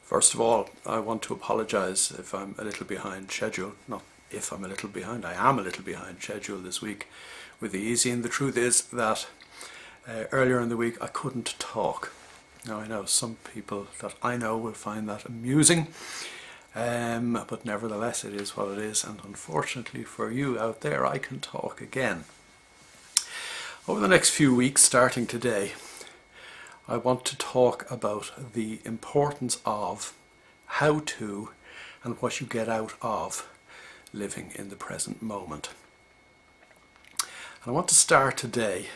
First of all, I want to apologise if I'm a little behind schedule. Not if I'm a little behind, I am a little behind schedule this week with the Easy, and the truth is that earlier in the week I couldn't talk. Now I know some people that I know will find that amusing, but nevertheless it is what it is, and unfortunately for you out there I can talk again. Over the next few weeks, starting today, I want to talk about the importance of, how to, and what you get out of living in the present moment. And I want to start today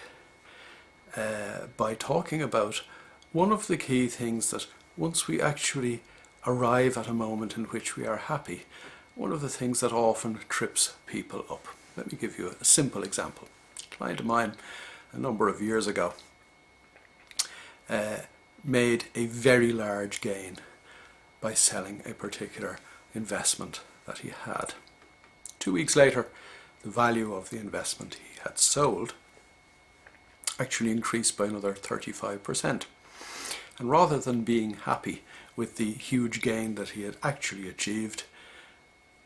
by talking about one of the key things that once we actually arrive at a moment in which we are happy, one of the things that often trips people up. Let me give you a simple example. A client of mine a number of years ago made a very large gain by selling a particular investment that he had. 2 weeks later, the value of the investment he had sold actually increased by another 35%. And rather than being happy with the huge gain that he had actually achieved,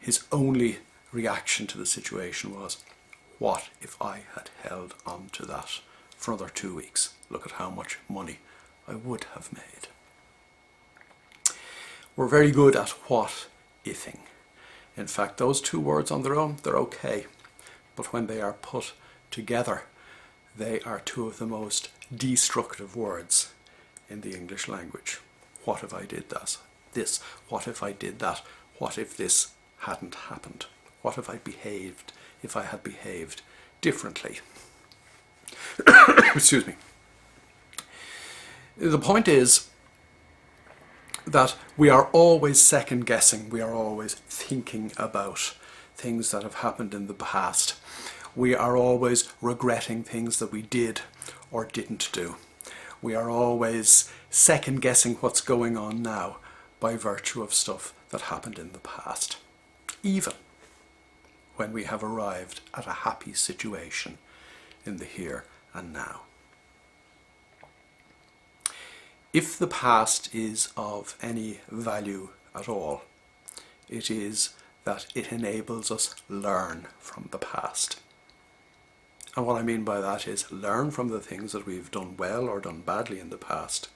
his only reaction to the situation was, what if I had held on to that for another 2 weeks? Look at how much money I would have made. We're very good at what ifing. In fact, those two words on their own, they're okay. But when they are put together, they are two of the most destructive words in the English language. What if I did that? This. What if I did that? What if this hadn't happened? What if I had behaved differently? Excuse me. The point is that we are always second guessing. We are always thinking about things that have happened in the past. We are always regretting things that we did or didn't do. We are always second guessing what's going on now by virtue of stuff that happened in the past, even when we have arrived at a happy situation in the here and now. If the past is of any value at all, it is that it enables us learn from the past. And what I mean by that is learn from the things that we've done well or done badly in the past,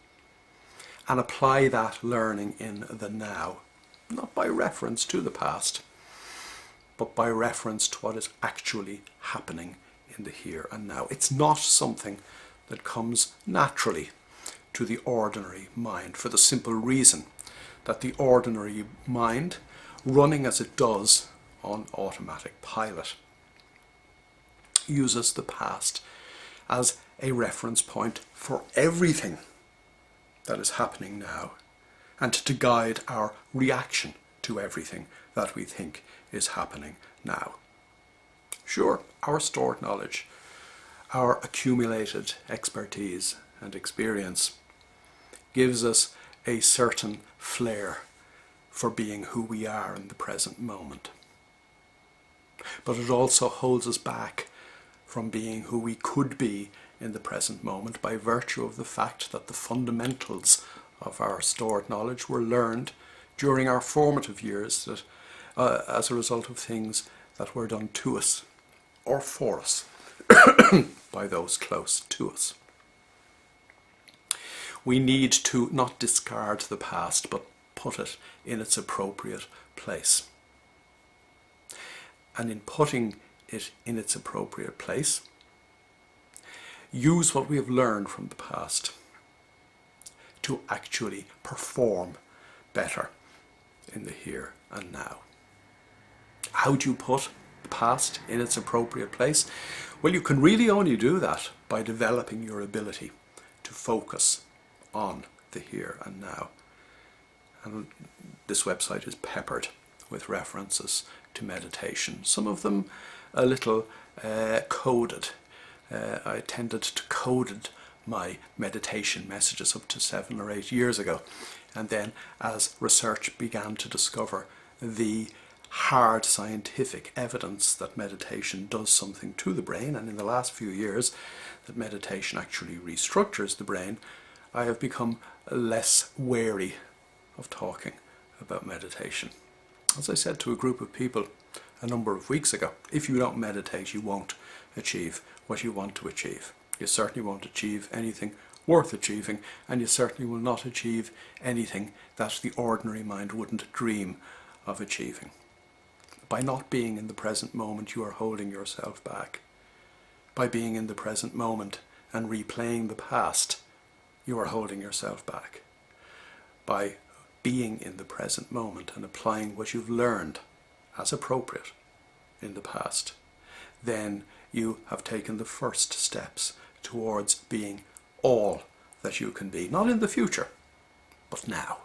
and apply that learning in the now, not by reference to the past, but by reference to what is actually happening in the here and now. It's not something that comes naturally to the ordinary mind, for the simple reason that the ordinary mind, running as it does on automatic pilot, uses the past as a reference point for everything that is happening now, and to guide our reaction to everything that we think is happening now. Sure, our stored knowledge, our accumulated expertise and experience gives us a certain flair for being who we are in the present moment. But it also holds us back from being who we could be in the present moment by virtue of the fact that the fundamentals of our stored knowledge were learned during our formative years, that as a result of things that were done to us or for us by those close to us. We need to not discard the past, but put it in its appropriate place. And in putting it in its appropriate place, use what we have learned from the past to actually perform better in the here and now. How do you put the past in its appropriate place? Well, you can really only do that by developing your ability to focus on the here and now. And this website is peppered with references to meditation, some of them a little coded. I tended to code my meditation messages up to 7 or 8 years ago, and then as research began to discover the hard scientific evidence that meditation does something to the brain, and in the last few years that meditation actually restructures the brain, I have become less wary of talking about meditation. As I said to a group of people a number of weeks ago, if you don't meditate, you won't achieve what you want to achieve. You certainly won't achieve anything worth achieving, and you certainly will not achieve anything that the ordinary mind wouldn't dream of achieving. By not being in the present moment, you are holding yourself back. By being in the present moment and replaying the past, you are holding yourself back. By being in the present moment and applying what you've learned as appropriate in the past, then you have taken the first steps towards being all that you can be, not in the future, but now.